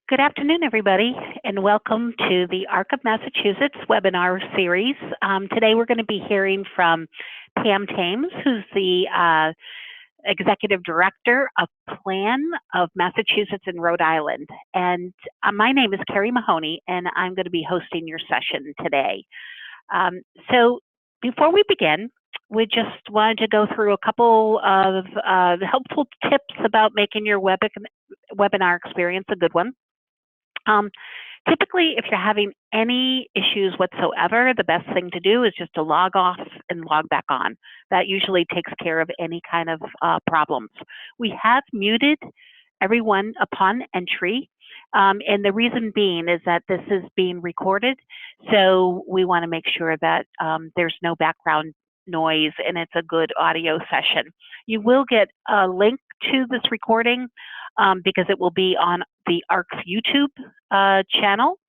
Good afternoon, everybody, and welcome to the ARC of Massachusetts webinar series. Today we're going to be hearing from Pam Thames, who's the Executive Director of Plan of Massachusetts and Rhode Island. And my name is Carrie Mahoney, and I'm going to be hosting your session today. So before we begin, we just wanted to go through a couple of helpful tips about making your webinar experience a good one. Typically, if you're having any issues whatsoever, the best thing to do is just to log off and log back on. That usually takes care of any kind of problems. We have muted everyone upon entry, and the reason being is that this is being recorded, so we want to make sure that there's no background noise and it's a good audio session. You will get a link to this recording because it will be on the ARC's YouTube channel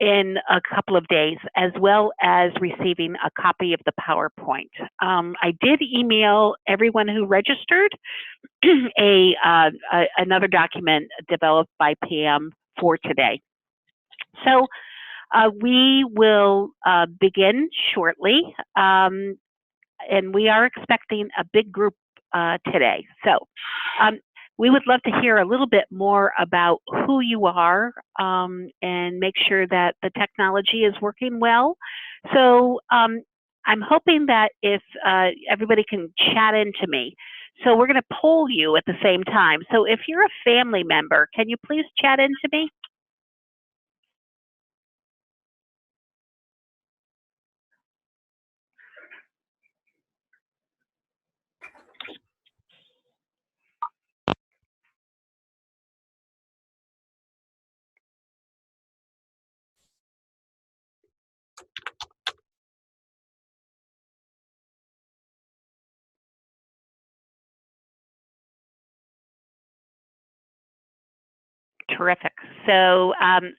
in a couple of days, as well as receiving a copy of the PowerPoint. I did email everyone who registered another document developed by Pam for today. So we will begin shortly, and we are expecting a big group today. So we would love to hear a little bit more about who you are and make sure that the technology is working well. So I'm hoping that if everybody can chat into me. So we're going to poll you at the same time. So if you're a family member, can you please chat into me? Terrific. So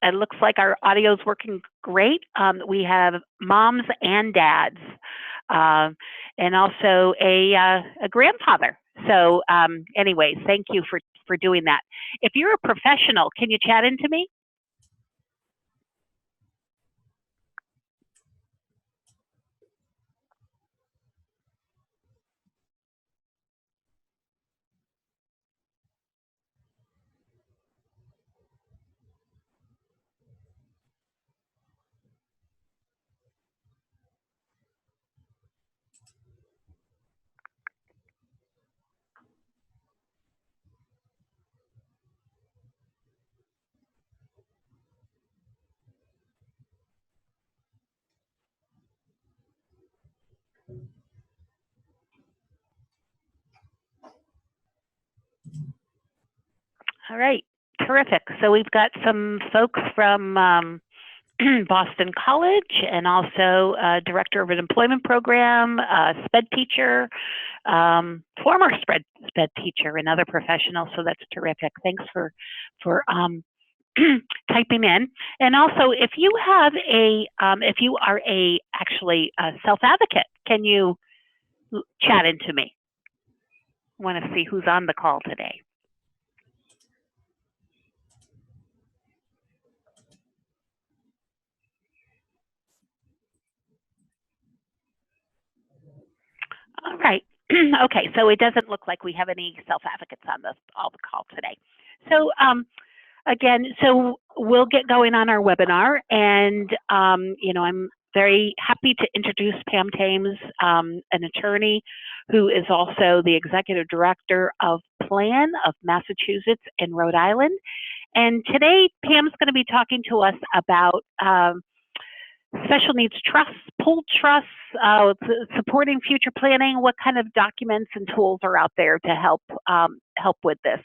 it looks like our audio is working great. We have moms and dads, and also a grandfather. So anyways, thank you for doing that. If you're a professional, can you chat into me? All right, terrific. So we've got some folks from Boston College and also Director of an Employment Program, SPED teacher, former SPED teacher, and other professionals. So that's terrific. Thanks for typing in. And also, if you have if you are actually a self-advocate, can you chat into me? I want to see who's on the call today. All right. Okay, so it doesn't look like we have any self-advocates on the call today. So again, so we'll get going on our webinar, and I'm very happy to introduce Pam Thames, an attorney who is also the Executive Director of Plan of Massachusetts and Rhode Island. And today, Pam's going to be talking to us about special needs trusts, pooled trusts, supporting future planning, what kind of documents and tools are out there to help with this.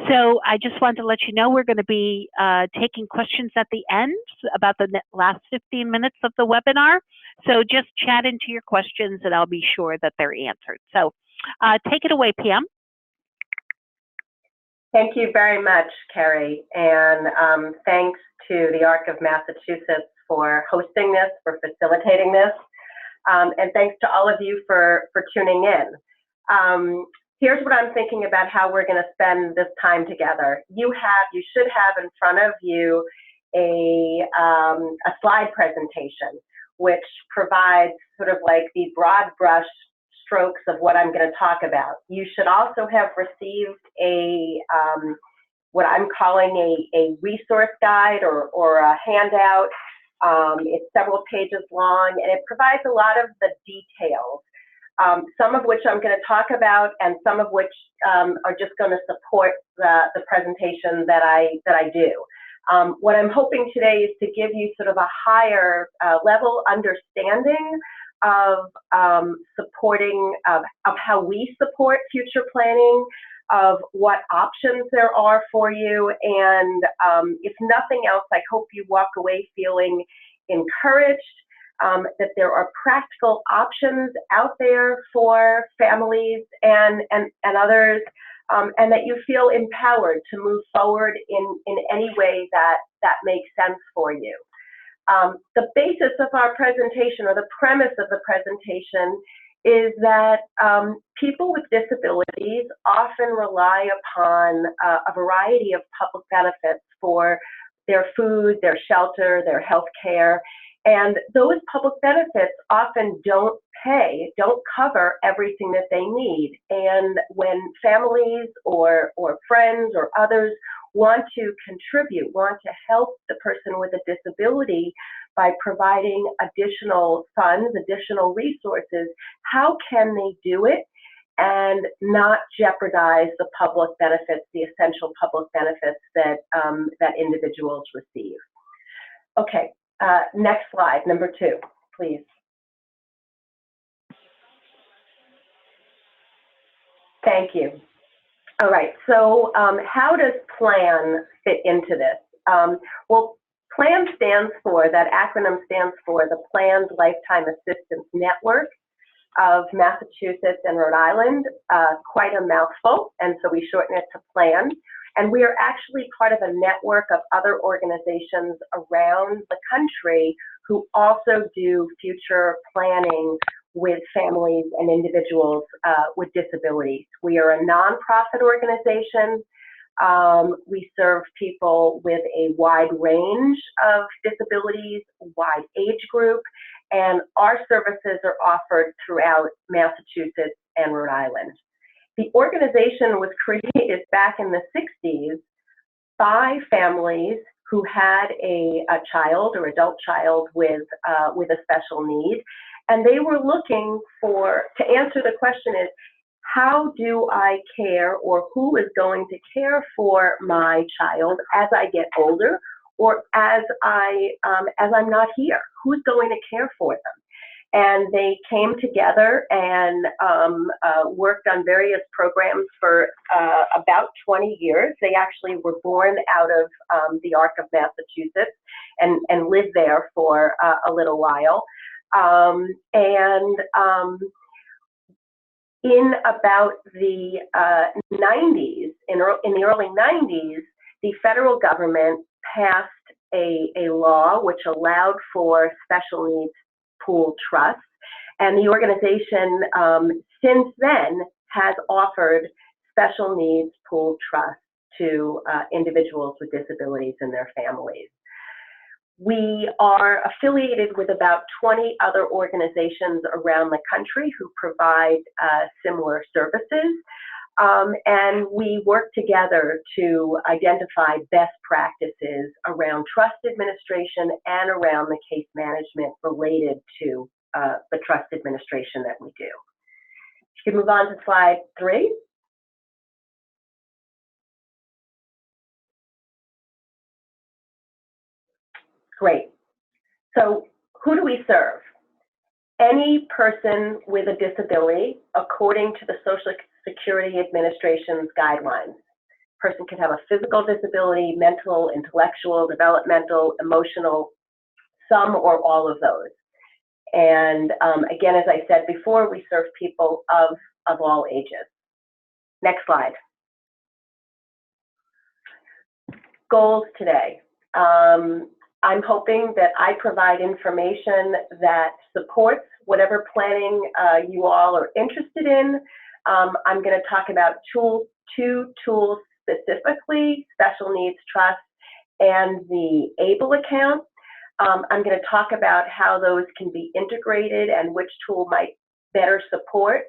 So I just wanted to let you know we're going to be taking questions at the end about the last 15 minutes of the webinar. So just chat into your questions and I'll be sure that they're answered. So take it away, Pam. Thank you very much, Carrie, and thanks to the ARC of Massachusetts for hosting this, for facilitating this, and thanks to all of you for tuning in. here's what I'm thinking about how we're going to spend this time together. You should have in front of you a slide presentation, which provides sort of like the broad brush strokes of what I'm going to talk about. You should also have received what I'm calling a resource guide or a handout. It's several pages long, and it provides a lot of the details, some of which I'm going to talk about, and some of which are just going to support the presentation that I do. What I'm hoping today is to give you sort of a higher level understanding of supporting, of how we support future planning, of what options there are for you, and if nothing else, I hope you walk away feeling encouraged, that there are practical options out there for families and others, and that you feel empowered to move forward in any way that makes sense for you. The basis of our presentation, or the premise of the presentation, is that people with disabilities often rely upon a variety of public benefits for their food, their shelter, their health care, and those public benefits often don't cover everything that they need. And when families or friends or others want to contribute, want to help the person with a disability by providing additional funds, additional resources, how can they do it and not jeopardize the public benefits, the essential public benefits that, that individuals receive? Okay, next slide, number 2, please. Thank you. All right, so how does PLAN fit into this? Well, PLAN stands for, that acronym stands for the Planned Lifetime Assistance Network of Massachusetts and Rhode Island, quite a mouthful, and so we shorten it to PLAN. And we are actually part of a network of other organizations around the country who also do future planning with families and individuals with disabilities. We are a nonprofit organization. We serve people with a wide range of disabilities, wide age group, and our services are offered throughout Massachusetts and Rhode Island. The organization was created back in the 60s by families who had a child or adult child with a special need, and they were looking to answer the question is, how do I care, or who is going to care for my child as I get older, or as I'm not here? Who's going to care for them? And they came together and worked on various programs for about 20 years. They actually were born out of the Arc of Massachusetts and lived there for a little while. In about the 90s, in the early 90s, the federal government passed a law which allowed for special needs pool trusts, and the organization since then has offered special needs pool trusts to individuals with disabilities and their families. We are affiliated with about 20 other organizations around the country who provide similar services, and we work together to identify best practices around trust administration and around the case management related to the trust administration that we do. You can move on to slide 3. Great. So who do we serve? Any person with a disability according to the Social Security Administration's guidelines. Person can have a physical disability, mental, intellectual, developmental, emotional, some or all of those. And again, as I said before, we serve people of all ages. Next slide. Goals today. I'm hoping that I provide information that supports whatever planning you all are interested in. I'm going to talk about two tools specifically, Special Needs Trust and the ABLE account. I'm going to talk about how those can be integrated and which tool might better support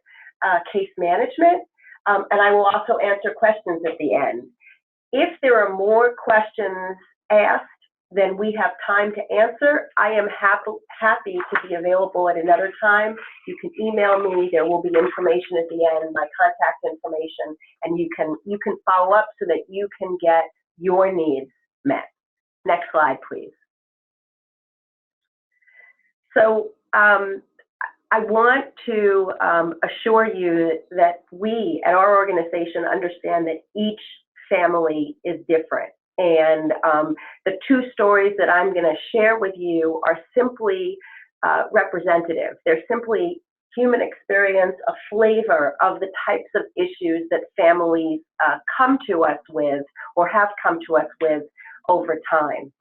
case management. And I will also answer questions at the end. If there are more questions asked than we have time to answer, I am happy to be available at another time. You can email me. There will be information at the end, my contact information, and you can follow up so that you can get your needs met. Next slide, please. So I want to assure you that we at our organization understand that each family is different. And the two stories that I'm going to share with you are simply representative. They're simply human experience, a flavor of the types of issues that families come to us with or have come to us with over time.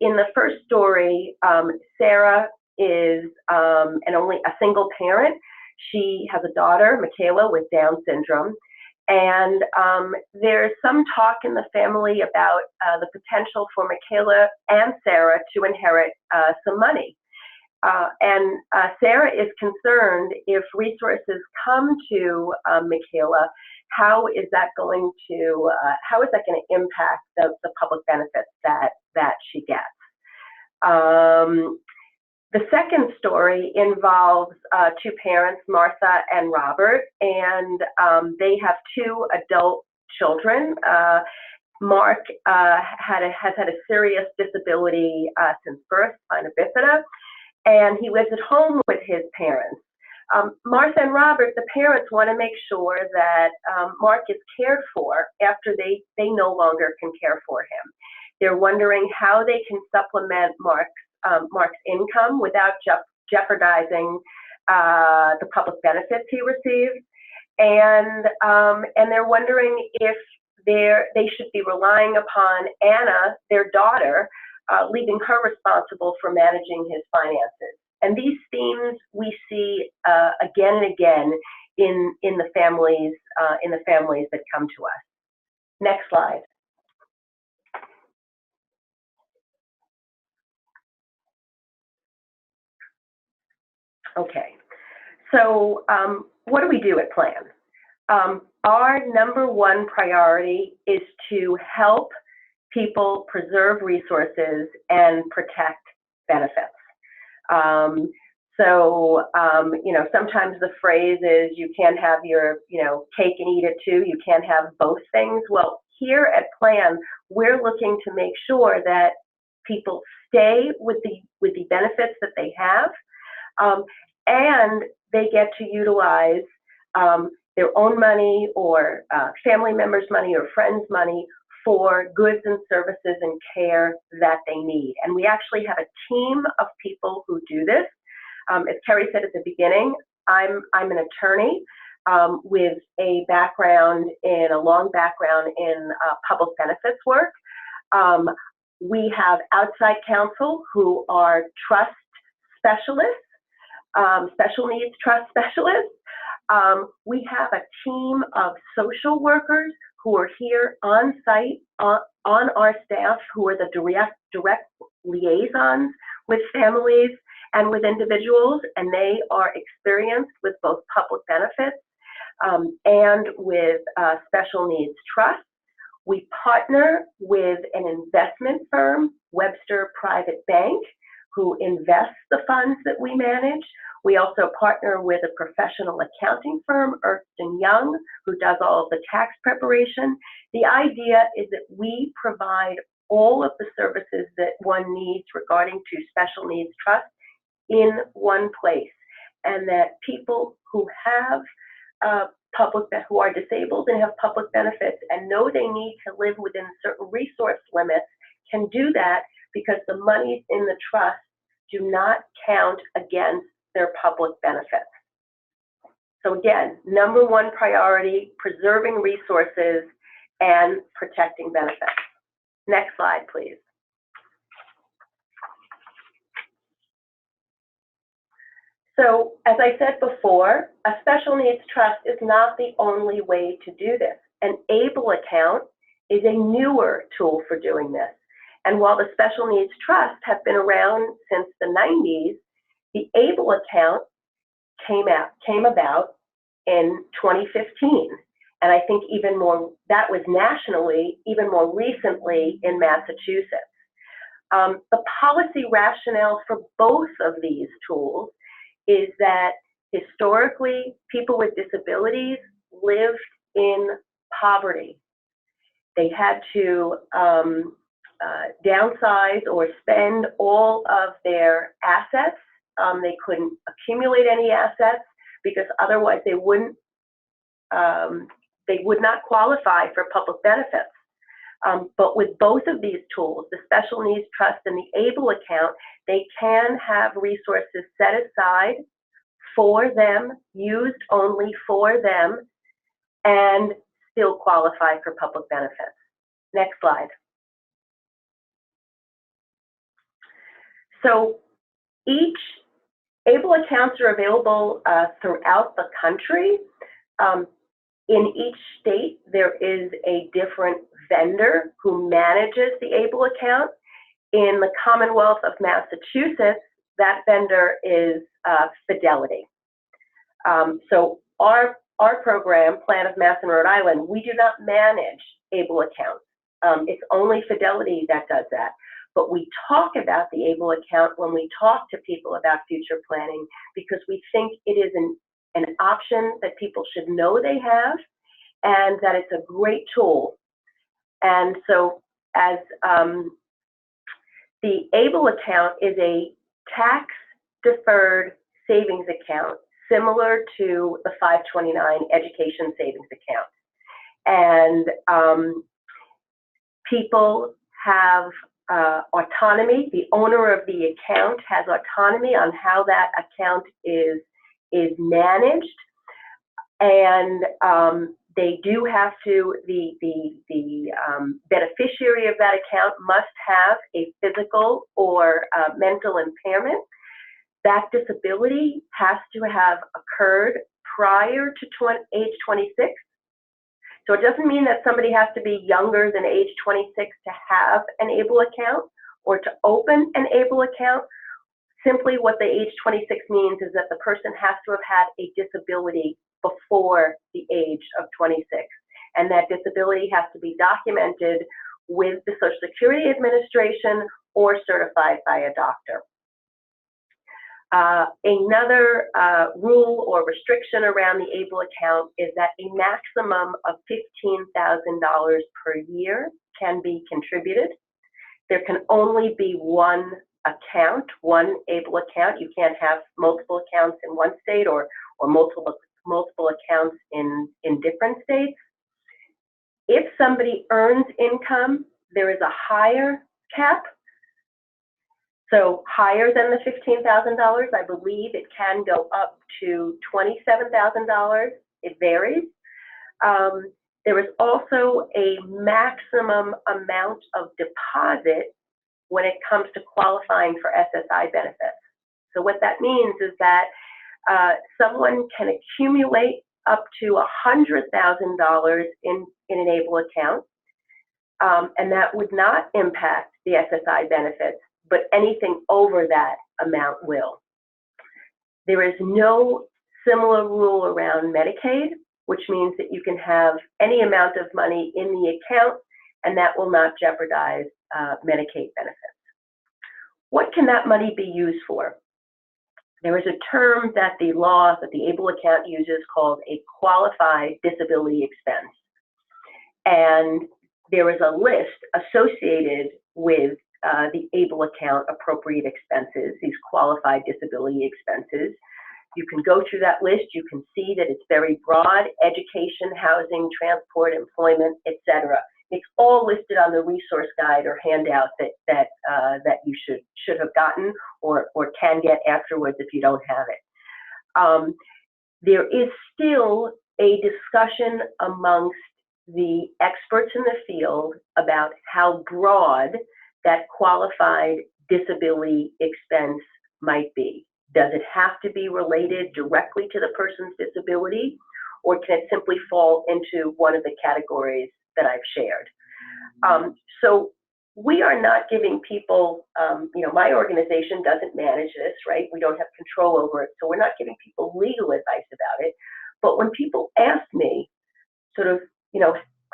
In the first story, Sarah is only a single parent. She has a daughter, Michaela, with Down syndrome. And there's some talk in the family about the potential for Michaela and Sarah to inherit some money. And Sarah is concerned if resources come to Michaela, how is that going to impact the public benefits that she gets? The second story involves two parents, Martha and Robert, and they have two adult children. Mark has had a serious disability since birth, spina bifida, and he lives at home with his parents. Martha and Robert, the parents, want to make sure that Mark is cared for after they no longer can care for him. They're wondering how they can supplement Mark's income without jeopardizing the public benefits he receives, and they're wondering if they should be relying upon Anna, their daughter, leaving her responsible for managing his finances. And these themes we see again and again in the families that come to us. Next slide. Okay, so what do we do at Plan? Our number one priority is to help people preserve resources and protect benefits. Sometimes the phrase is you can't have your cake and eat it too. You can't have both things. Well, here at Plan, we're looking to make sure that people stay with the benefits that they have, and they get to utilize their own money or family members' money or friends' money for goods and services and care that they need. And we actually have a team of people who do this. As Kerry said at the beginning, I'm an attorney with a long background in public benefits work. We have outside counsel who are trust specialists, special needs trust specialists. We have a team of social workers who are here on site on our staff, who are the direct liaisons with families and with individuals, and they are experienced with both public benefits and with special needs trust. We partner with an investment firm, Webster Private Bank, who invests the funds that we manage. We also partner with a professional accounting firm, Ernst & Young, who does all of the tax preparation. The idea is that we provide all of the services that one needs regarding to special needs trust in one place, and that people who have who are disabled and have public benefits and know they need to live within certain resource limits can do that, because the monies in the trust do not count against their public benefits. So again, number one priority, preserving resources and protecting benefits. Next slide, please. So, as I said before, a special needs trust is not the only way to do this. An ABLE account is a newer tool for doing this. And while the special needs trust have been around since the 90s, the ABLE account came about in 2015. And I think even more, that was nationally, even more recently in Massachusetts. The policy rationale for both of these tools is that historically, people with disabilities lived in poverty. They had to downsize or spend all of their assets. They couldn't accumulate any assets because otherwise they would not qualify for public benefits. But with both of these tools, the Special Needs Trust and the ABLE account, they can have resources set aside for them, used only for them, and still qualify for public benefits. Next slide. So each ABLE accounts are available throughout the country. In each state, there is a different vendor who manages the ABLE account. In the Commonwealth of Massachusetts, that vendor is Fidelity. So our program, Plan of Mass in Rhode Island, we do not manage ABLE accounts. It's only Fidelity that does that. But we talk about the ABLE account when we talk to people about future planning because we think it is an option that people should know they have and that it's a great tool. And so as the ABLE account is a tax-deferred savings account similar to the 529 education savings account. And people have autonomy. The owner of the account has autonomy on how that account is managed, and they do have to, the beneficiary of that account must have a physical or mental impairment. That disability has to have occurred prior to age 26. So it doesn't mean that somebody has to be younger than age 26 to have an ABLE account or to open an ABLE account. Simply what the age 26 means is that the person has to have had a disability before the age of 26. And that disability has to be documented with the Social Security Administration or certified by a doctor. Another rule or restriction around the ABLE account is that a maximum of $15,000 per year can be contributed. There can only be one account, one ABLE account. You can't have multiple accounts in one state or multiple accounts in different states. If somebody earns income, there is a higher cap. So higher than the $15,000, I believe it can go up to $27,000. It varies. There is also a maximum amount of deposit when it comes to qualifying for SSI benefits. So what that means is that someone can accumulate up to $100,000 in an ABLE account, and that would not impact the SSI benefits, but anything over that amount will. There is no similar rule around Medicaid, which means that you can have any amount of money in the account and that will not jeopardize Medicaid benefits. What can that money be used for? There is a term that the law, that the ABLE account uses called a qualified disability expense. And there is a list associated with the ABLE account appropriate expenses, these qualified disability expenses. You can go through that list. You can see that it's very broad: education, housing, transport, employment, etc. It's all listed on the resource guide or handout that you should have gotten or can get afterwards if you don't have it. There is still a discussion amongst the experts in the field about how broad that qualified disability expense might be. Does it have to be related directly to the person's disability, or can it simply fall into one of the categories that I've shared? So we are not giving people, my organization doesn't manage this, right? We don't have control over it, so we're not giving people legal advice about it. But when people ask me, sort of,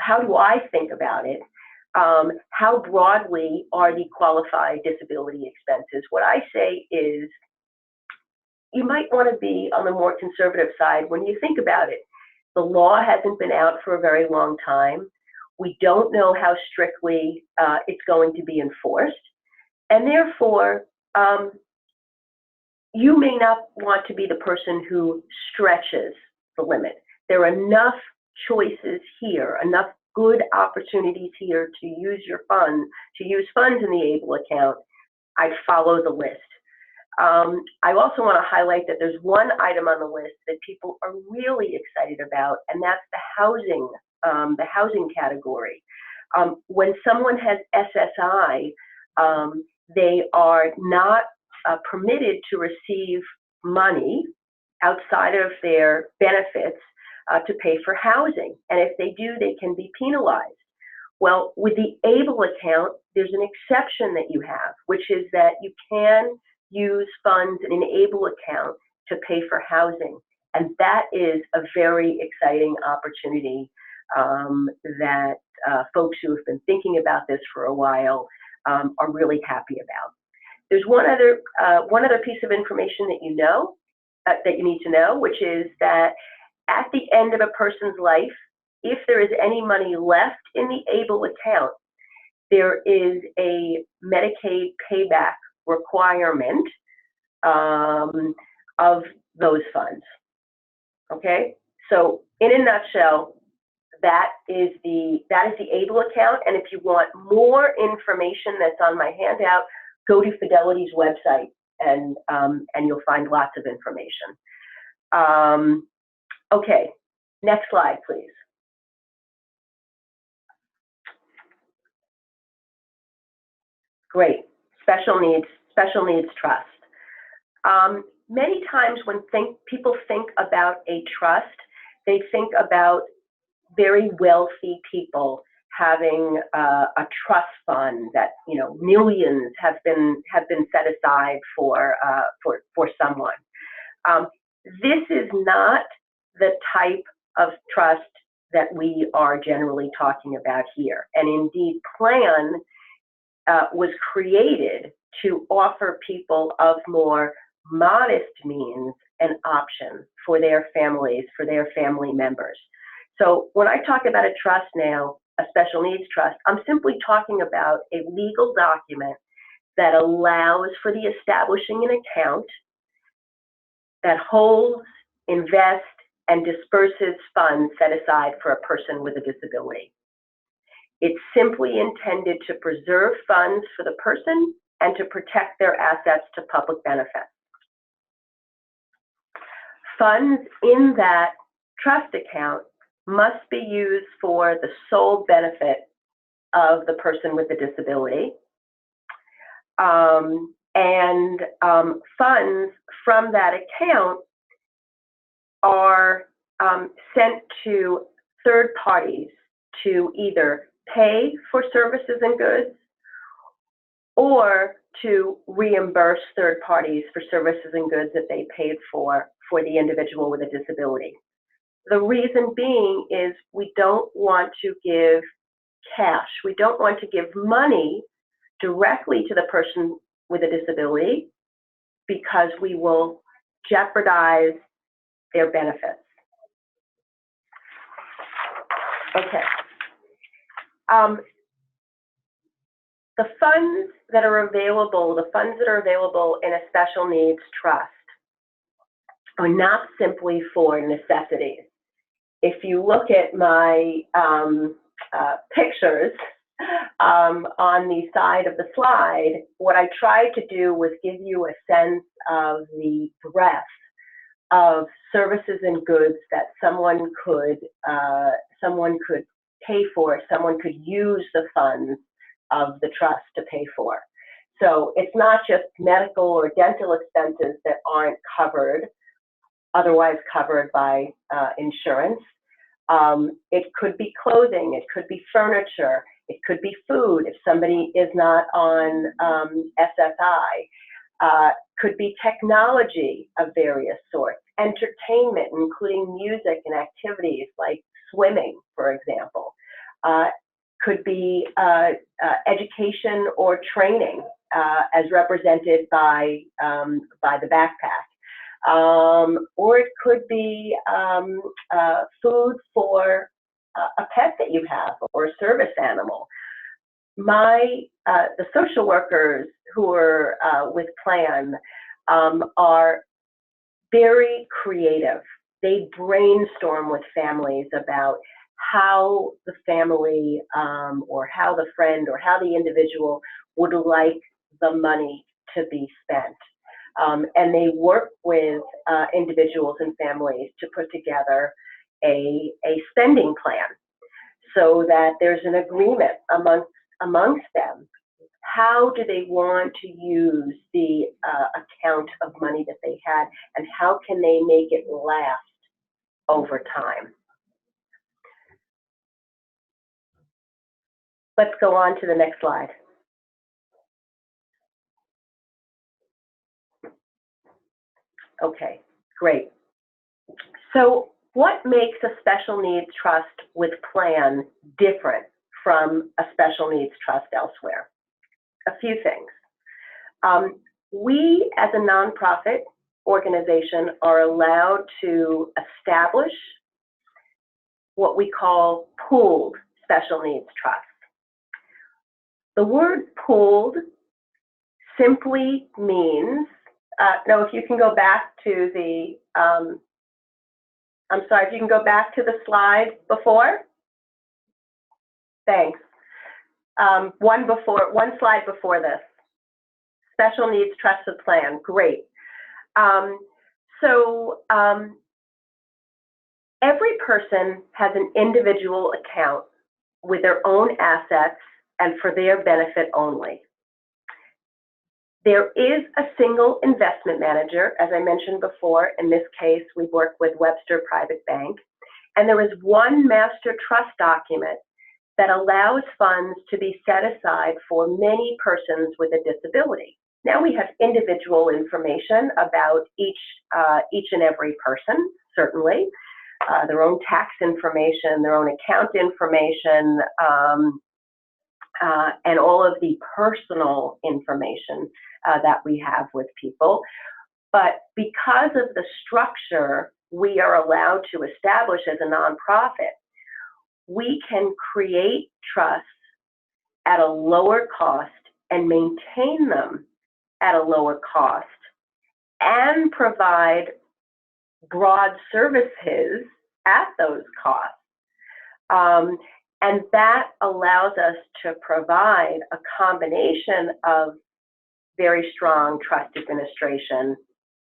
how do I think about it? How broadly are the qualified disability expenses? What I say is, you might want to be on the more conservative side when you think about it. The law hasn't been out for a very long time. We don't know how strictly it's going to be enforced. And therefore, you may not want to be the person who stretches the limit. There are enough choices here, enough good opportunities here to use your funds, to use funds in the ABLE account. I'd follow the list. I also want to highlight that there's one item on the list that people are really excited about, and that's the housing category. When someone has SSI, they are not permitted to receive money outside of their benefits to pay for housing. And if they do, they can be penalized. Well, with the ABLE account, there's an exception that you have, which is that you can use funds in an ABLE account to pay for housing. And that is a very exciting opportunity that folks who have been thinking about this for a while are really happy about. There's one other piece of information that you need to know, which is that at the end of a person's life, if there is any money left in the ABLE account, there is a Medicaid Payback requirement of those funds. Okay, so in a nutshell, that is the ABLE account. And if you want more information that's on my handout, go to Fidelity's website, and you'll find lots of information. Okay, next slide, please. Great, special needs trust. Many times when people think about a trust, they think about very wealthy people having a trust fund that millions have been set aside for someone. This is not the type of trust that we are generally talking about here. And indeed, Plan was created to offer people of more modest means an option for their families, for their family members. So when I talk about a trust now, a special needs trust, I'm simply talking about a legal document that allows for the establishing an account that holds, invests, and disperses funds set aside for a person with a disability. It's simply intended to preserve funds for the person and to protect their assets to public benefit. Funds in that trust account must be used for the sole benefit of the person with the disability. Funds from that account are sent to third parties to either pay for services and goods or to reimburse third parties for services and goods that they paid for the individual with a disability. The reason being is we don't want to give cash. We don't want to give money directly to the person with a disability because we will jeopardize their benefits. Okay. The funds that are available in a special needs trust are not simply for necessities. If you look at my pictures on the side of the slide, what I tried to do was give you a sense of the breadth of services and goods that someone could pay for, someone could use the funds of the trust to pay for. So it's not just medical or dental expenses that aren't covered, otherwise covered by insurance. It could be clothing, it could be furniture, it could be food if somebody is not on SSI, could be technology of various sorts, entertainment, including music and activities like swimming, for example, could be education or training as represented by the backpack. Or it could be food for a pet that you have or a service animal. The social workers who are with Plan are very creative. They brainstorm with families about how the family or how the friend or how the individual would like the money to be spent. And they work with individuals and families to put together a spending plan so that there's an agreement amongst them. How do they want to use the account of money that they had, and how can they make it last over time? Let's go on to the next slide. Okay, great. So what makes a special needs trust with Plan different from a special needs trust elsewhere? A few things. We, as a nonprofit organization, are allowed to establish what we call pooled special needs trusts. The word pooled simply means, no, if you can go back to the, I'm sorry, if you can go back to the slide before. Thanks. One slide before this. Special needs trusted plan, great. Every person has an individual account with their own assets and for their benefit only. There is a single investment manager, as I mentioned before. In this case, we work with Webster Private Bank, and there is one master trust document that allows funds to be set aside for many persons with a disability. Now we have individual information about each and every person, certainly, their own tax information, their own account information, and all of the personal information that we have with people. But because of the structure we are allowed to establish as a nonprofit, we can create trusts at a lower cost and maintain them at a lower cost and provide broad services at those costs. And that allows us to provide a combination of very strong trust administration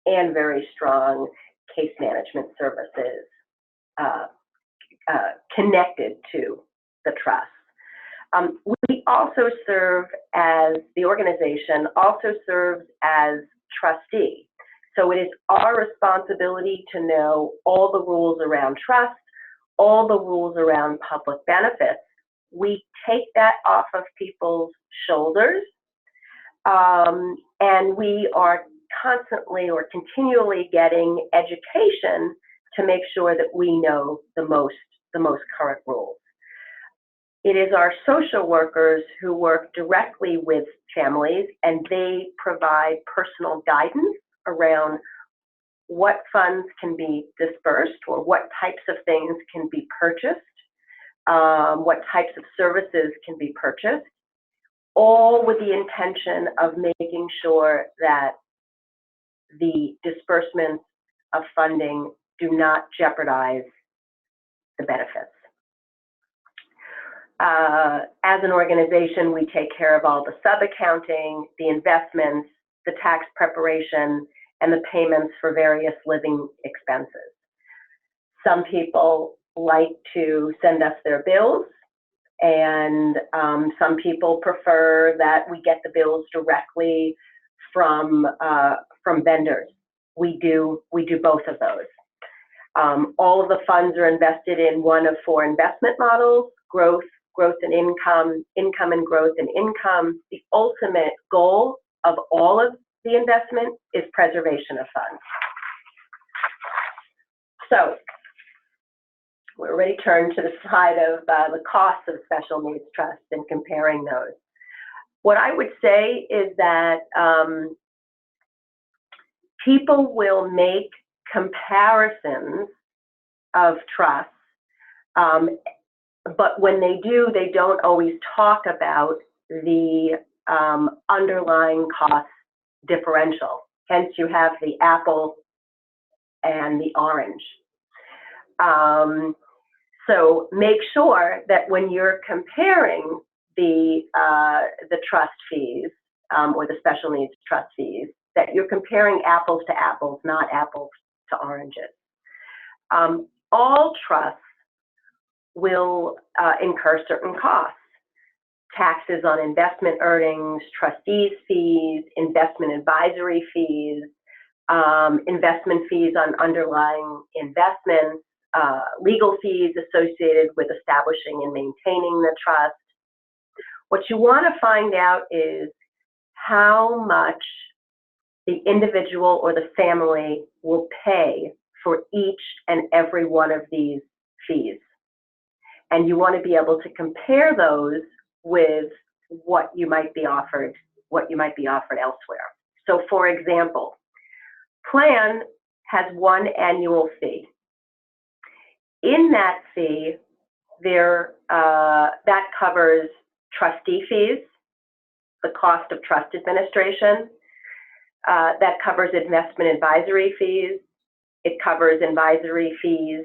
and very strong case management services connected to the trust. We also serve as, the organization also serves as trustee. So it is our responsibility to know all the rules around trust, all the rules around public benefits. We take that off of people's shoulders, and we are constantly or continually getting education to make sure that we know the most current rules. It is our social workers who work directly with families, and they provide personal guidance around what funds can be dispersed or what types of things can be purchased, what types of services can be purchased, all with the intention of making sure that the disbursements of funding do not jeopardize the benefits. As an organization, we take care of all the sub-accounting, the investments, the tax preparation, and the payments for various living expenses. Some people like to send us their bills. And some people prefer that we get the bills directly from vendors. We do both of those. All of the funds are invested in one of 4 investment models: growth and income, income and growth and income. The ultimate goal of all of the investment is preservation of funds. So we're already turned to the side of the costs of special needs trusts and comparing those. What I would say is that people will make comparisons of trusts, but when they do, they don't always talk about the underlying cost differential. Hence, you have the apple and the orange. So make sure that when you're comparing the trust fees or the special needs trust fees, that you're comparing apples to apples, not apples to oranges. All trusts will incur certain costs: taxes on investment earnings, trustees' fees, investment advisory fees, investment fees on underlying investments, legal fees associated with establishing and maintaining the trust. What you want to find out is how much the individual or the family will pay for each and every one of these fees. And you want to be able to compare those with what you might be offered elsewhere. So for example, plan has one annual fee. In that fee, that covers trustee fees, the cost of trust administration, that covers investment advisory fees, it covers advisory fees,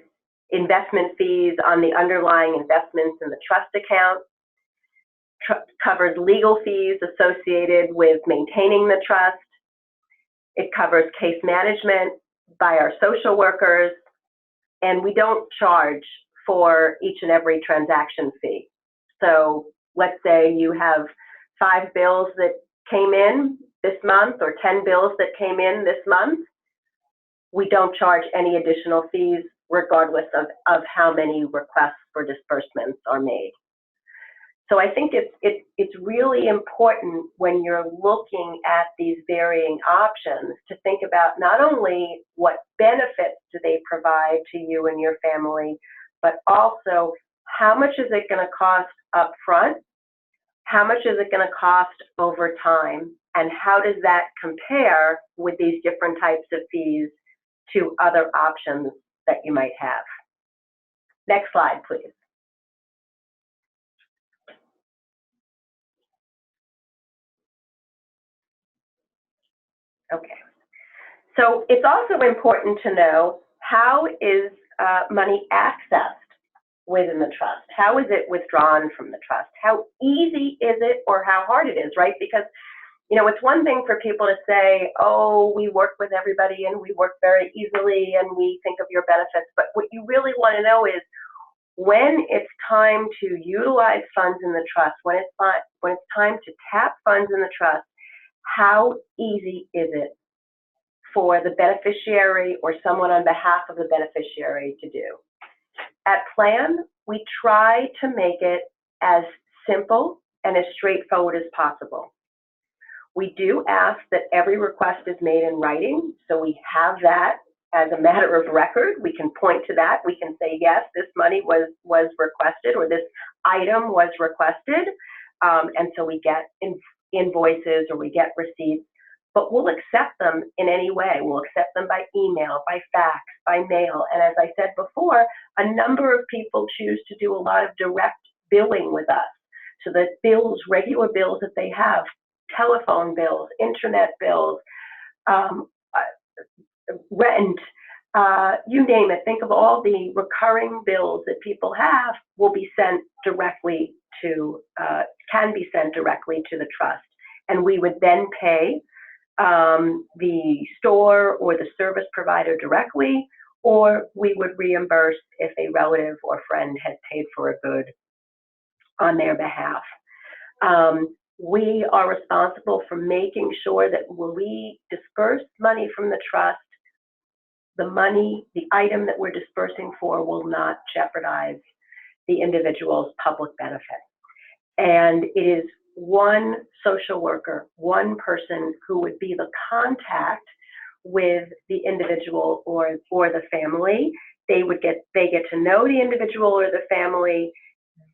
investment fees on the underlying investments in the trust account, covers legal fees associated with maintaining the trust, it covers case management by our social workers, and we don't charge for each and every transaction fee. So let's say you have 5 bills that came in this month or 10 bills that came in this month. We don't charge any additional fees regardless of how many requests for disbursements are made. So I think it's really important when you're looking at these varying options to think about not only what benefits do they provide to you and your family, but also how much is it going to cost up front, how much is it going to cost over time, and how does that compare with these different types of fees to other options that you might have. Next slide, please. Okay, so it's also important to know how is money accessed within the trust? How is it withdrawn from the trust? How easy is it or how hard it is, right? Because, you know, it's one thing for people to say, oh, we work with everybody and we work very easily and we think of your benefits, but what you really want to know is when it's time to utilize funds in the trust, when it's time to tap funds in the trust, how easy is it for the beneficiary or someone on behalf of the beneficiary to do? At Plan, we try to make it as simple and as straightforward as possible. We do ask that every request is made in writing, so we have that as a matter of record. We can point to that. We can say, yes, this money was requested or this item was requested, and so we get invoices or we get receipts, but we'll accept them in any way. We'll accept them by email, by fax, by mail, and as I said before, a number of people choose to do a lot of direct billing with us, so that bills, regular bills that they have, telephone bills, internet bills, rent, you name it. Think of all the recurring bills that people have will be sent directly to, can be sent directly to the trust. And we would then pay the store or the service provider directly, or we would reimburse if a relative or friend had paid for a good on their behalf. We are responsible for making sure that when we disperse money from the trust, the money, the item that we're dispersing for will not jeopardize the individual's public benefit. And it is one social worker, one person who would be the contact with the individual or the family. They get to know the individual or the family.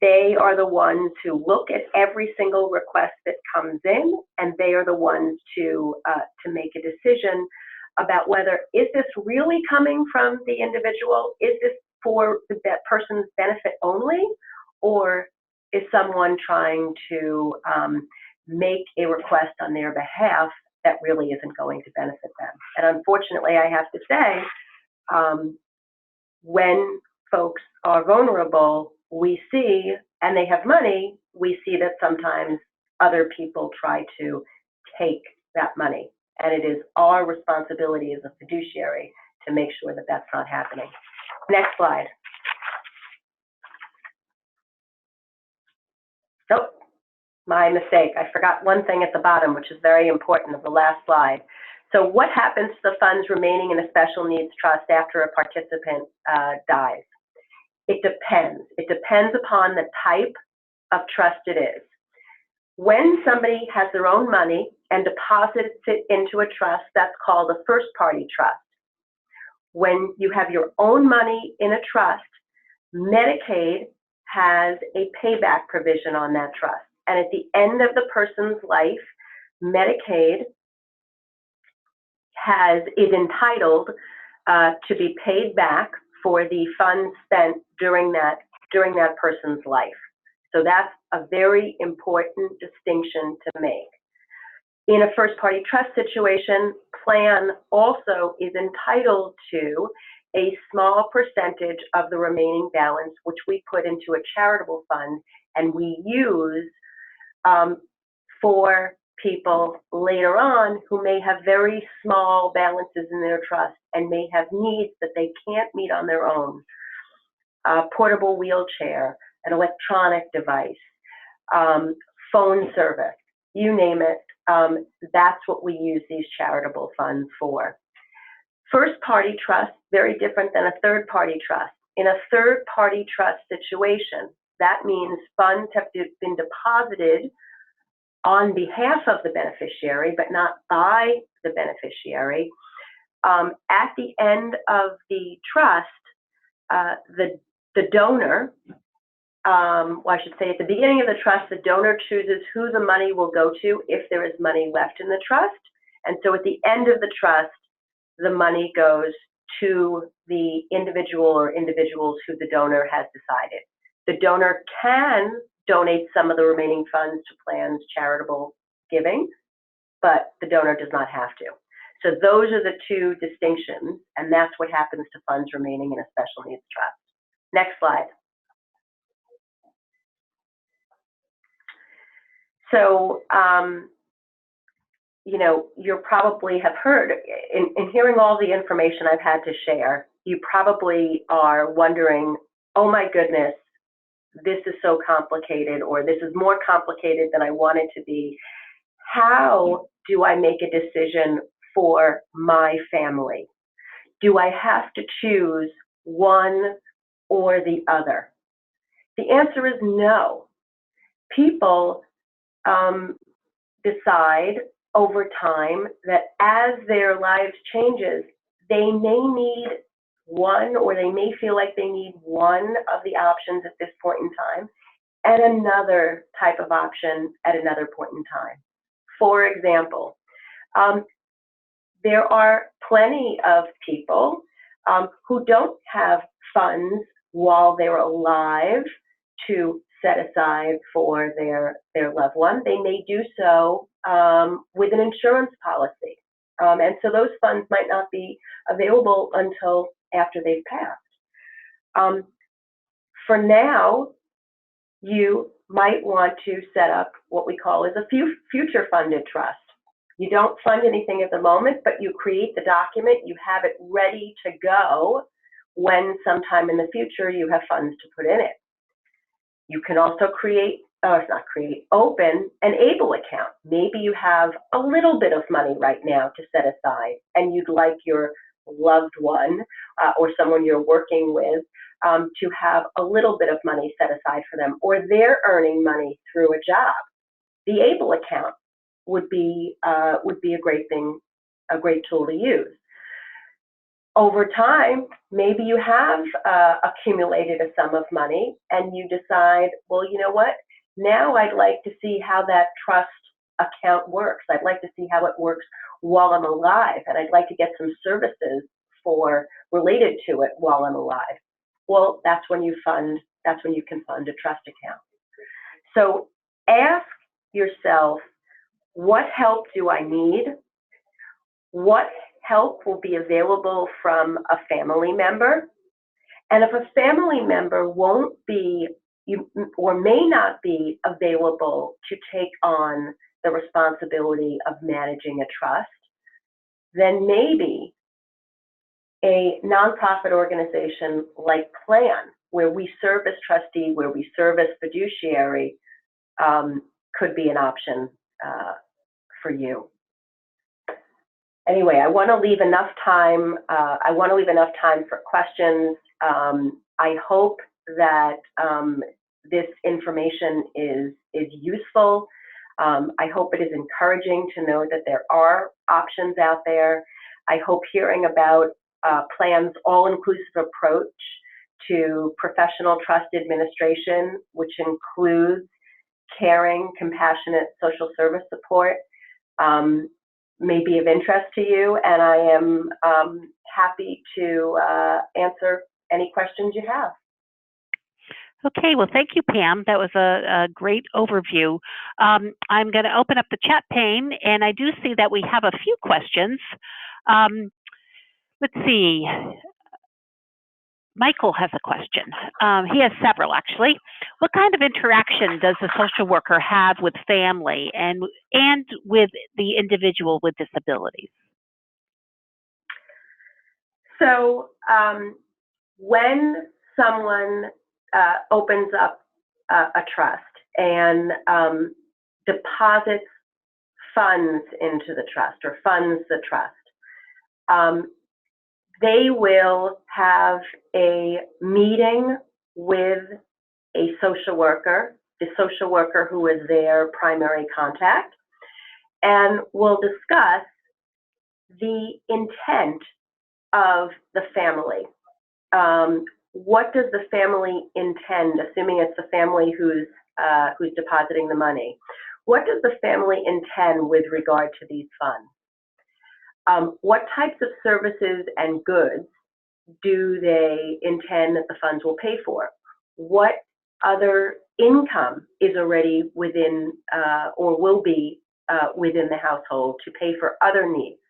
They are the ones who look at every single request that comes in, and they are the ones to make a decision about whether, is this really coming from the individual? Is this for that person's benefit only? Or is someone trying to make a request on their behalf that really isn't going to benefit them? And unfortunately, I have to say, when folks are vulnerable, we see, and they have money, we see that sometimes other people try to take that money. And it is our responsibility as a fiduciary to make sure that that's not happening. Next slide. Nope, my mistake. I forgot one thing at the bottom, which is very important, of the last slide. So what happens to the funds remaining in a special needs trust after a participant dies? It depends. It depends upon the type of trust it is. When somebody has their own money and deposits it into a trust, that's called a first-party trust. When you have your own money in a trust, Medicaid has a payback provision on that trust. And at the end of the person's life, Medicaid is entitled to be paid back for the funds spent during that person's life. So that's a very important distinction to make. In a first-party trust situation, plan also is entitled to a small percentage of the remaining balance, which we put into a charitable fund, and we use for people later on who may have very small balances in their trust and may have needs that they can't meet on their own. A portable wheelchair, an electronic device, phone service, you name it, that's what we use these charitable funds for. First-party trust, very different than a third-party trust. In a third-party trust situation, that means funds have been deposited on behalf of the beneficiary, but not by the beneficiary. At the end of the trust, the donor, well, I should say at the beginning of the trust, the donor chooses who the money will go to if there is money left in the trust. And so at the end of the trust, the money goes to the individual or individuals who the donor has decided. The donor can donate some of the remaining funds to plans charitable giving, but the donor does not have to. So those are the two distinctions, and that's what happens to funds remaining in a special needs trust. Next slide. So, you know, you probably have heard, in hearing all the information I've had to share, you probably are wondering, oh my goodness, this is so complicated, or this is more complicated than I want it to be. How do I make a decision for my family? Do I have to choose one or the other? The answer is no. People decide over time that as their lives changes, they may need one, or they may feel like they need one of the options at this point in time, and another type of option at another point in time. For example, there are plenty of people who don't have funds while they're alive to set aside for their loved one. They may do so with an insurance policy. And so those funds might not be available until after they've passed. For now, you might want to set up what we call as a future funded trust. You don't fund anything at the moment, but you create the document, you have it ready to go when sometime in the future you have funds to put in it. You can also open an ABLE account. Maybe you have a little bit of money right now to set aside, and you'd like your loved one or someone you're working with to have a little bit of money set aside for them, or they're earning money through a job. The ABLE account would be a great thing, a great tool to use. Over time, maybe you have accumulated a sum of money and you decide, well, you know what? Now I'd like to see how that trust account works. I'd like to see how it works while I'm alive, and I'd like to get some services related to it while I'm alive. Well, that's when you can fund a trust account. So ask yourself, what help do I need? What help will be available from a family member? And if a family member won't be or may not be available to take on the responsibility of managing a trust, then maybe a nonprofit organization like PLAN, where we serve as trustee, where we serve as fiduciary, could be an option for you. Anyway, I want to leave enough time. For questions. I hope that this information is useful. I hope it is encouraging to know that there are options out there. I hope hearing about PLAN's all-inclusive approach to professional trust administration, which includes caring, compassionate social service support, may be of interest to you, and I am happy to answer any questions you have. Okay, well, thank you, Pam. That was a great overview. I'm going to open up the chat pane, and I do see that we have a few questions. Let's see. Michael has a question. He has several, actually. What kind of interaction does the social worker have with family and with the individual with disabilities? So when someone opens up a trust and deposits funds into the trust or funds the trust, they will have a meeting with a social worker, the social worker who is their primary contact, and will discuss the intent of the family. What does the family intend, assuming it's the family who's depositing the money? What does the family intend with regard to these funds? What types of services and goods do they intend that the funds will pay for? What other income is already within or will be within the household to pay for other needs?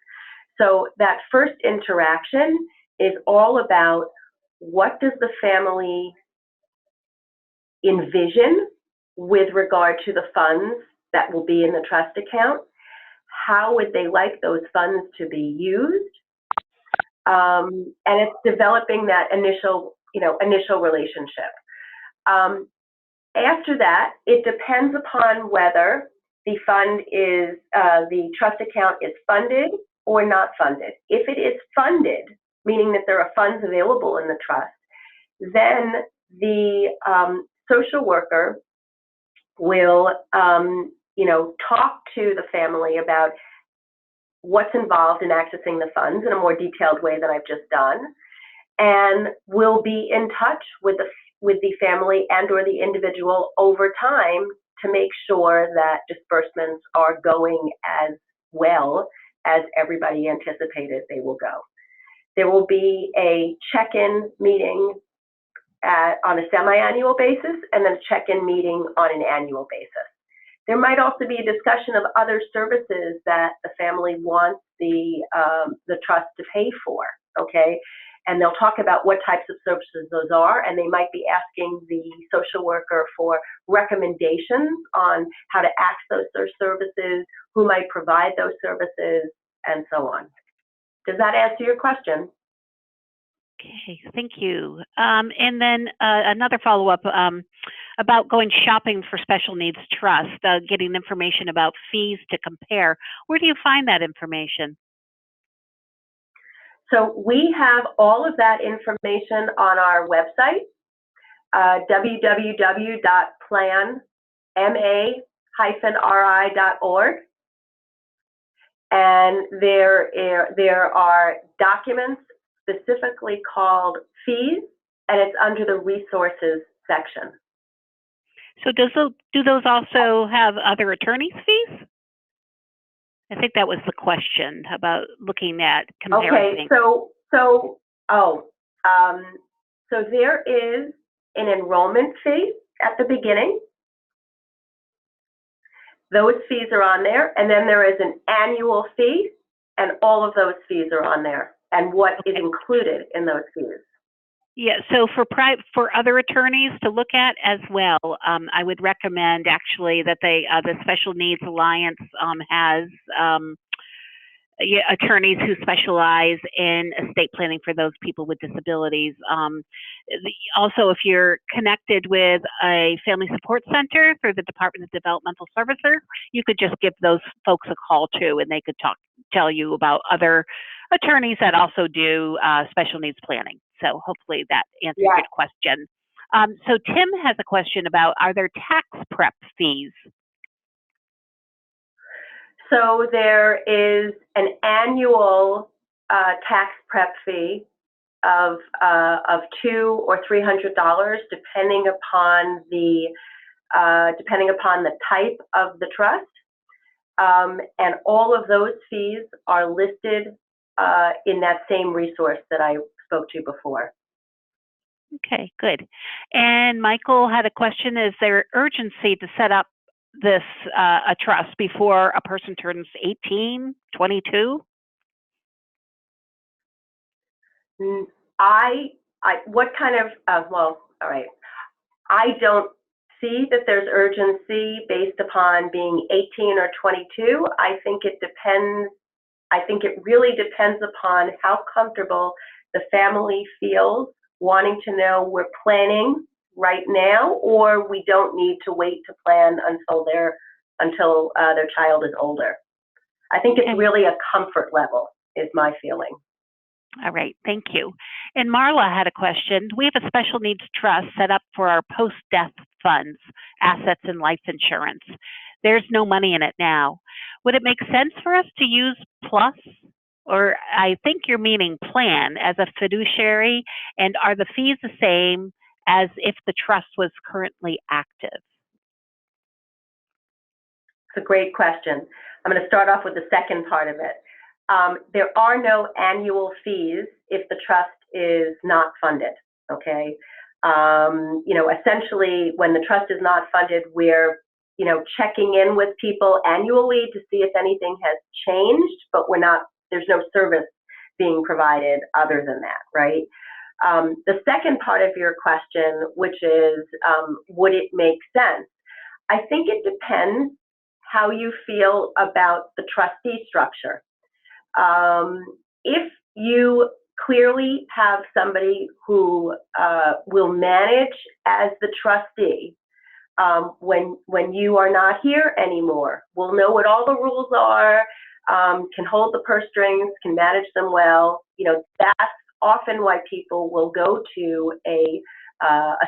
So that first interaction is all about what does the family envision with regard to the funds that will be in the trust account? How would they like those funds to be used? And it's developing that initial relationship. After that, it depends upon whether the the trust account is funded or not funded. If it is funded, meaning that there are funds available in the trust, then the social worker will talk to the family about what's involved in accessing the funds in a more detailed way than I've just done, and will be in touch with the family and or the individual over time to make sure that disbursements are going as well as everybody anticipated they will go. There will be a check-in meeting on a semi-annual basis, and then a check-in meeting on an annual basis. There might also be a discussion of other services that the family wants the trust to pay for, okay? And they'll talk about what types of services those are, and they might be asking the social worker for recommendations on how to access those services, who might provide those services, and so on. Does that answer your question? Okay, thank you. And then another follow-up. about going shopping for special needs trust, getting information about fees to compare. Where do you find that information? So we have all of that information on our website, www.planma-ri.org. And there are documents specifically called fees, and it's under the resources section. So do those also have other attorneys' fees? I think that was the question about looking at comparing things. So there is an enrollment fee at the beginning. Those fees are on there, and then there is an annual fee, and all of those fees are on there, and what is included in those fees. Yeah, so for other attorneys to look at as well, I would recommend actually that the Special Needs Alliance has attorneys who specialize in estate planning for those people with disabilities. Also, if you're connected with a family support center through the Department of Developmental Services, you could just give those folks a call too, and they could tell you about other attorneys that also do special needs planning. So hopefully that answers your question. So Tim has a question about, are there tax prep fees? So there is an annual tax prep fee of $200 or $300, depending upon the type of the trust, and all of those fees are listed in that same resource that I spoke to before. Okay, good. And Michael had a question: is there urgency to set up this a trust before a person turns 18, 22? What kind of, well, all right. I don't see that there's urgency based upon being 18 or 22. I think it depends. I think it really depends upon how comfortable the family feels, wanting to know we're planning right now, or we don't need to wait to plan until their child is older. I think it's really a comfort level, is my feeling. All right, thank you. And Marla had a question. We have a special needs trust set up for our post-death funds, assets, and life insurance. There's no money in it now. Would it make sense for us to use Plus, or I think you're meaning Plan, as a fiduciary? And are the fees the same as if the trust was currently active? It's a great question. I'm going to start off with the second part of it. There are no annual fees if the trust is not funded, okay? Essentially, when the trust is not funded, we're, checking in with people annually to see if anything has changed, but there's no service being provided other than that, right? The second part of your question, which is, would it make sense? I think it depends how you feel about the trustee structure. If you clearly have somebody who will manage as the trustee when you are not here anymore, will know what all the rules are, can hold the purse strings, can manage them well, that's often why people will go to a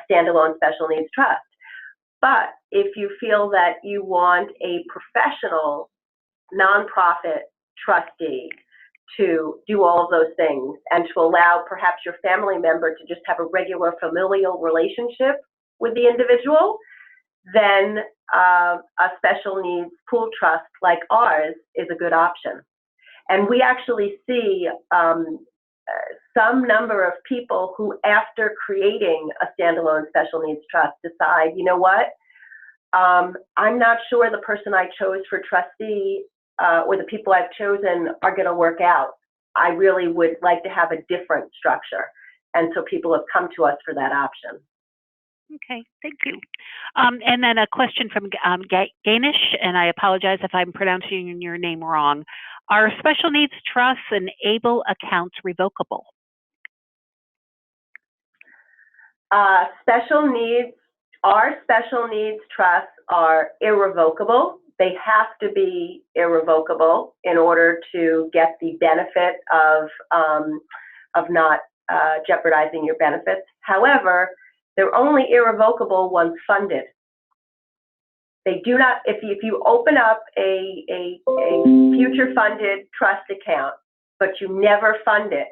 standalone special needs trust. But if you feel that you want a professional nonprofit trustee to do all of those things and to allow perhaps your family member to just have a regular familial relationship with the individual, then a special needs pool trust like ours is a good option. And we actually see some number of people who, after creating a standalone special needs trust, decide, you know what, I'm not sure the person I chose for trustee or the people I've chosen are going to work out. I really would like to have a different structure. And so people have come to us for that option. Okay, thank you. And then a question from Gainish, and I apologize if I'm pronouncing your name wrong. Are special needs trusts and ABLE accounts revocable? Special needs Our special needs trusts are irrevocable. They have to be irrevocable in order to get the benefit of not jeopardizing your benefits. However, they're only irrevocable once funded. They do not, if you open up a future funded trust account, but you never fund it,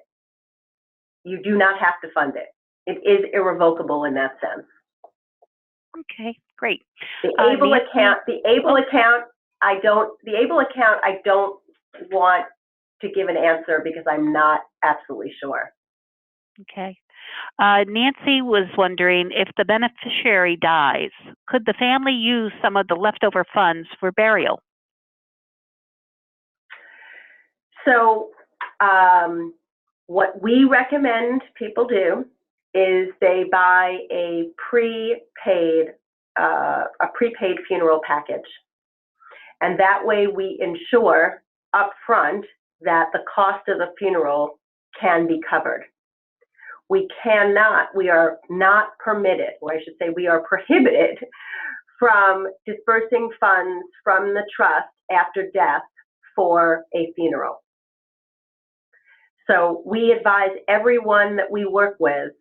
you do not have to fund it. It is irrevocable in that sense. Okay, great. The able account, I don't want to give an answer because I'm not absolutely sure. Okay. Nancy was wondering, if the beneficiary dies, could the family use some of the leftover funds for burial? So what we recommend people do is they buy a prepaid funeral package. And that way we ensure upfront that the cost of the funeral can be covered. We are not permitted, or I should say we are prohibited from dispersing funds from the trust after death for a funeral. So we advise everyone that we work with,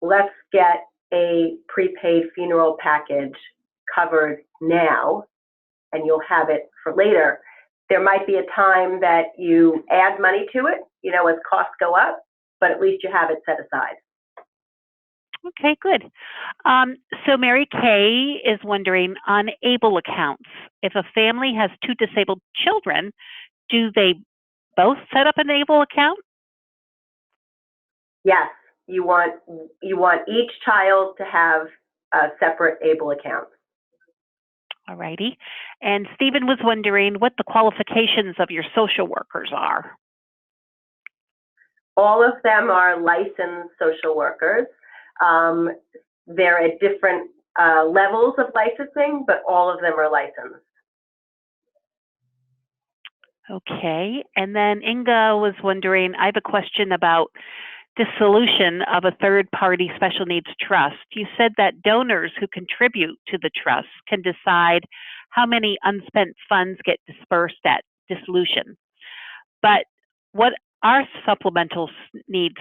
let's get a prepaid funeral package covered now, and you'll have it for later. There might be a time that you add money to it, as costs go up, but at least you have it set aside. Okay, good. So Mary Kay is wondering, on ABLE accounts, if a family has 2 disabled children, do they both set up an ABLE account? Yes, you want each child to have a separate ABLE account. All righty. And Stephen was wondering what the qualifications of your social workers are. All of them are licensed social workers. They're at different levels of licensing, but all of them are licensed. Okay. And then Inga was wondering, I have a question about dissolution of a third-party special needs trust. You said that donors who contribute to the trust can decide how many unspent funds get dispersed at dissolution. But what our supplemental needs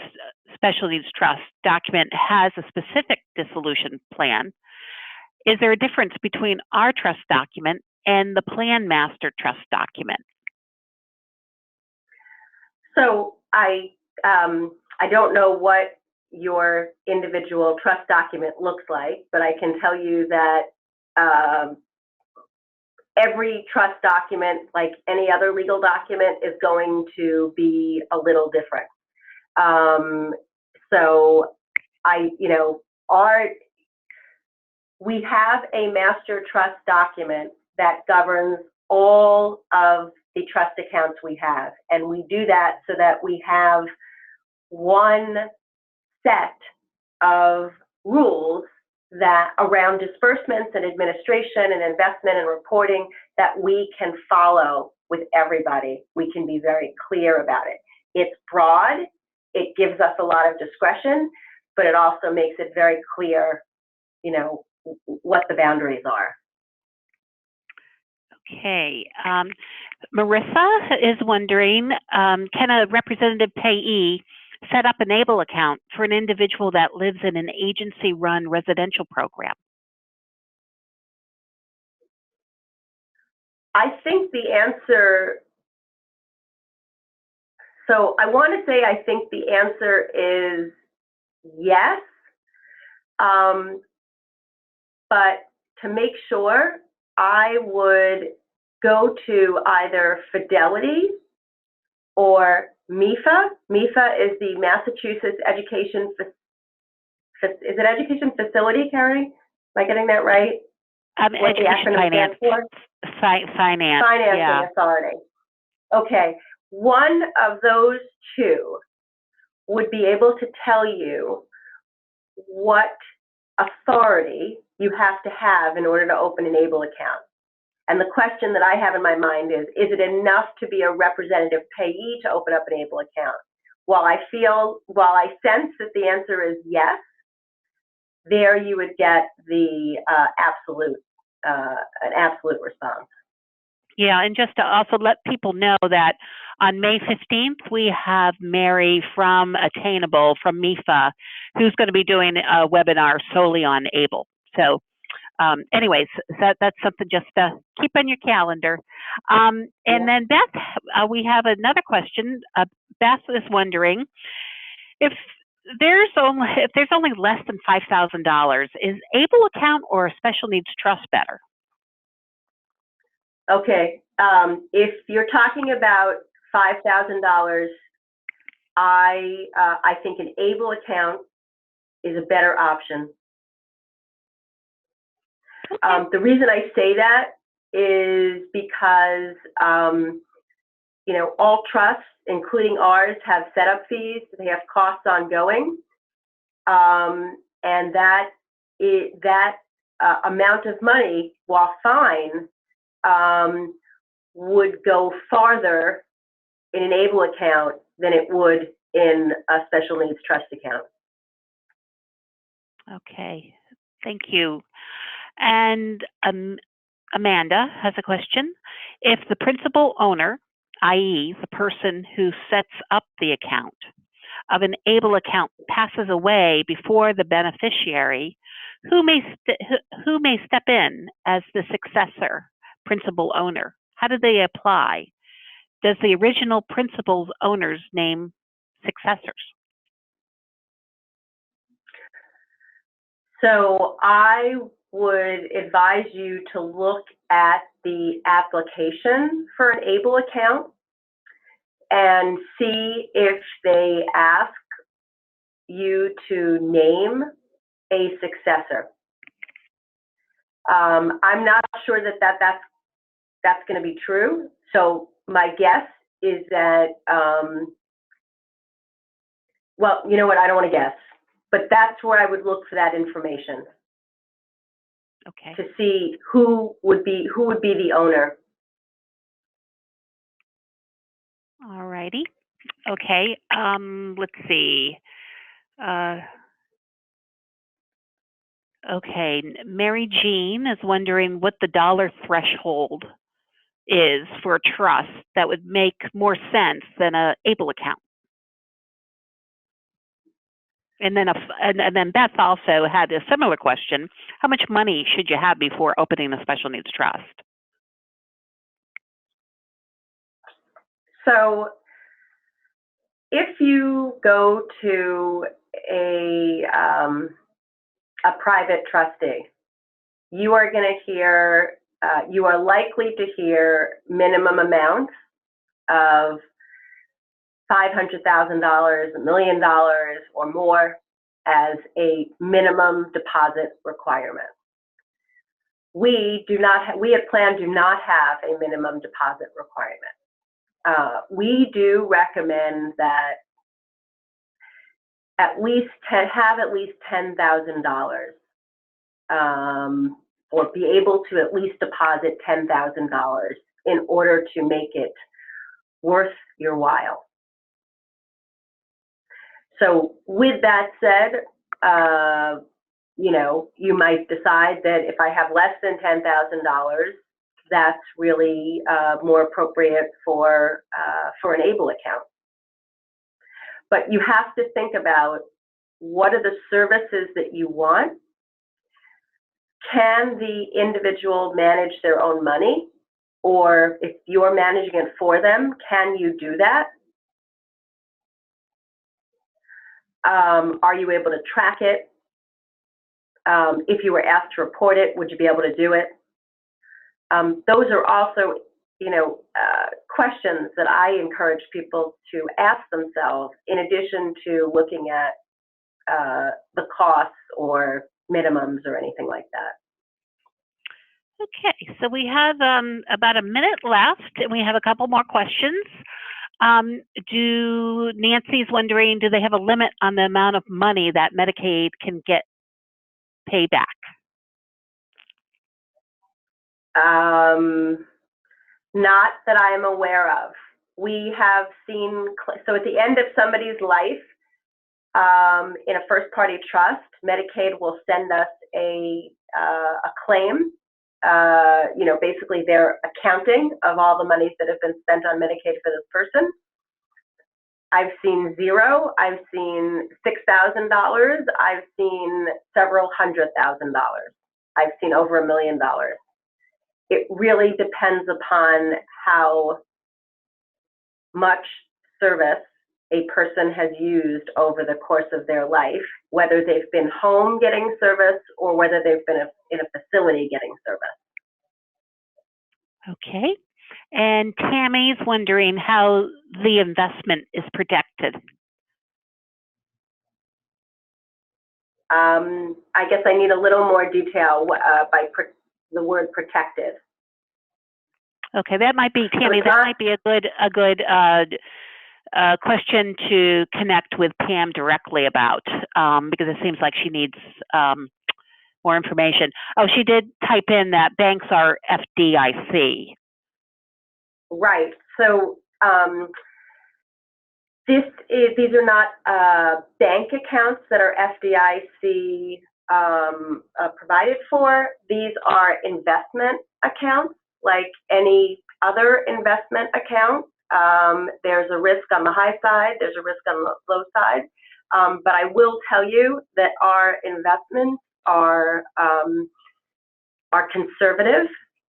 special needs trust document has a specific dissolution plan. Is there a difference between our trust document and the plan master trust document? So I don't know what your individual trust document looks like, but I can tell you that every trust document, like any other legal document, is going to be a little different. So we have a master trust document that governs all of the trust accounts we have. And we do that so that we have one set of rules that around disbursements and administration and investment and reporting that we can follow with everybody. We can be very clear about it. It's broad, it gives us a lot of discretion, but it also makes it very clear, what the boundaries are. Okay. Marissa is wondering, can a representative payee set up an ABLE account for an individual that lives in an agency-run residential program? I think the answer, so I want to say I think the answer is yes, but to make sure, I would go to either Fidelity or MIFA. MIFA is the Massachusetts Education, is it Education Facility, Carrie? Am I getting that right? Education Finance. Financing yeah. Authority. Okay, one of those two would be able to tell you what authority you have to have in order to open an ABLE account. And the question that I have in my mind is it enough to be a representative payee to open up an ABLE account? While I sense that the answer is yes, there you would get the an absolute response. Yeah, and just to also let people know that on May 15th, we have Mary from Attainable, from MIFA, who's going to be doing a webinar solely on ABLE. So anyways, that's something just to keep on your calendar. And then Beth, we have another question. Beth is wondering if there's only less than $5,000, is ABLE account or a special needs trust better? Okay, if you're talking about $5,000, I think an ABLE account is a better option. Okay. The reason I say that is because you know, all trusts, including ours, have setup fees. They have costs ongoing, and that amount of money, while fine, would go farther in an ABLE account than it would in a special needs trust account. Okay, thank you. And Amanda has a question. If the principal owner, i.e. the person who sets up the account of an ABLE account, passes away before the beneficiary, who may step in as the successor principal owner? How do they apply? Does the original principal's owners name successors? So I would advise you to look at the application for an ABLE account and see if they ask you to name a successor. I'm not sure that that's going to be true. So my guess is that, well, you know what? I don't want to guess, but that's where I would look for that information. Okay. To see who would be the owner. All righty. Okay. Let's see. Okay. Mary Jean is wondering what the dollar threshold is for a trust that would make more sense than a ABLE account. And then Beth also had a similar question. How much money should you have before opening a special needs trust? So if you go to a private trustee, you are going to hear, you are likely to hear minimum amounts of $500,000, $1 million, or more as a minimum deposit requirement. We at Plan do not have a minimum deposit requirement. We do recommend that have at least $10,000, or be able to at least deposit $10,000 in order to make it worth your while. So with that said, you know, you might decide that if I have less than $10,000, that's really more appropriate for an ABLE account. But you have to think about what are the services that you want. Can the individual manage their own money? Or if you're managing it for them, can you do that? Are you able to track it? If you were asked to report it, would you be able to do it? Those are also, you know, questions that I encourage people to ask themselves in addition to looking at the costs or minimums or anything like that. Okay, so we have about a minute left, and we have a couple more questions. Nancy's wondering, do they have a limit on the amount of money that Medicaid can get payback? Not that I'm aware of. We have seen, so at the end of somebody's life, in a first-party trust, Medicaid will send us a claim, basically their accounting of all the monies that have been spent on Medicaid for this person. I've seen zero, I've seen $6,000, I've seen several $100,000, I've seen over $1 million. It really depends upon how much service a person has used over the course of their life, whether they've been home getting service or whether they've been in a facility getting service. Okay. And Tammy's wondering how the investment is protected. I guess I need a little more detail by the word protected. Okay, that might be, Tammy, that might be a good question to connect with Pam directly about, because it seems like she needs more information. Oh, she did type in that banks are FDIC. Right. So these are not bank accounts that are FDIC provided for. These are investment accounts, like any other investment account. There's a risk on the high side, there's a risk on the low side. But I will tell you that our investments are conservative.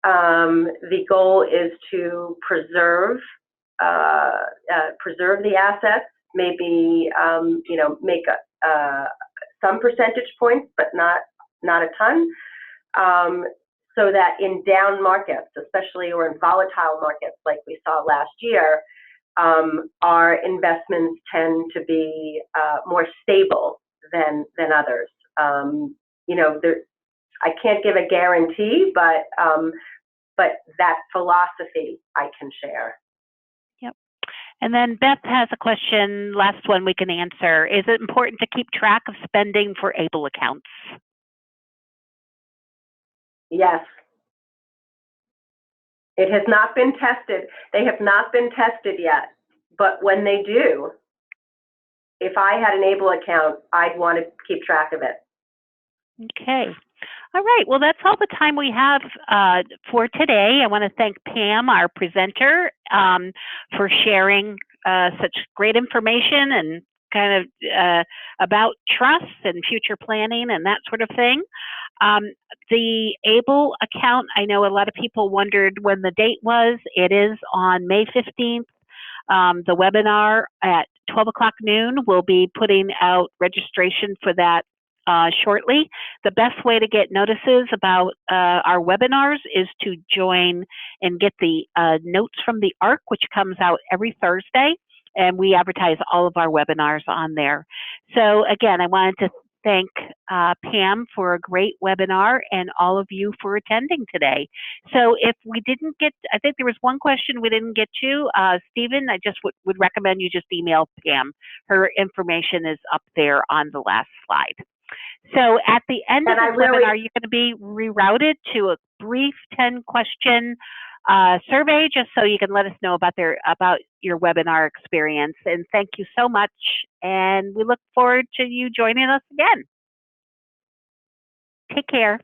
The goal is to preserve the assets, maybe make some percentage points, but not a ton, so that in down markets, especially, or in volatile markets like we saw last year, our investments tend to be more stable than others. I can't give a guarantee, but that philosophy I can share. Yep. And then Beth has a question, last one we can answer. Is it important to keep track of spending for ABLE accounts? Yes. It has not been tested. They have not been tested yet. But when they do, if I had an ABLE account, I'd want to keep track of it. Okay. All right. Well, that's all the time we have for today. I want to thank Pam, our presenter, for sharing such great information and kind of about trusts and future planning and that sort of thing. The ABLE account, I know a lot of people wondered when the date was. It is on May 15th. The webinar at 12 o'clock noon. We'll be putting out registration for that shortly. The best way to get notices about our webinars is to join and get the notes from the ARC, which comes out every Thursday, and we advertise all of our webinars on there. So again, I wanted to thank Pam for a great webinar and all of you for attending today. So if we didn't get, I think there was one question we didn't get to, Stephen, I just would recommend you just email Pam. Her information is up there on the last slide. So at the end of the webinar, you're going to be rerouted to a brief 10-question survey, just so you can let us know about your webinar experience. And thank you so much. And we look forward to you joining us again. Take care.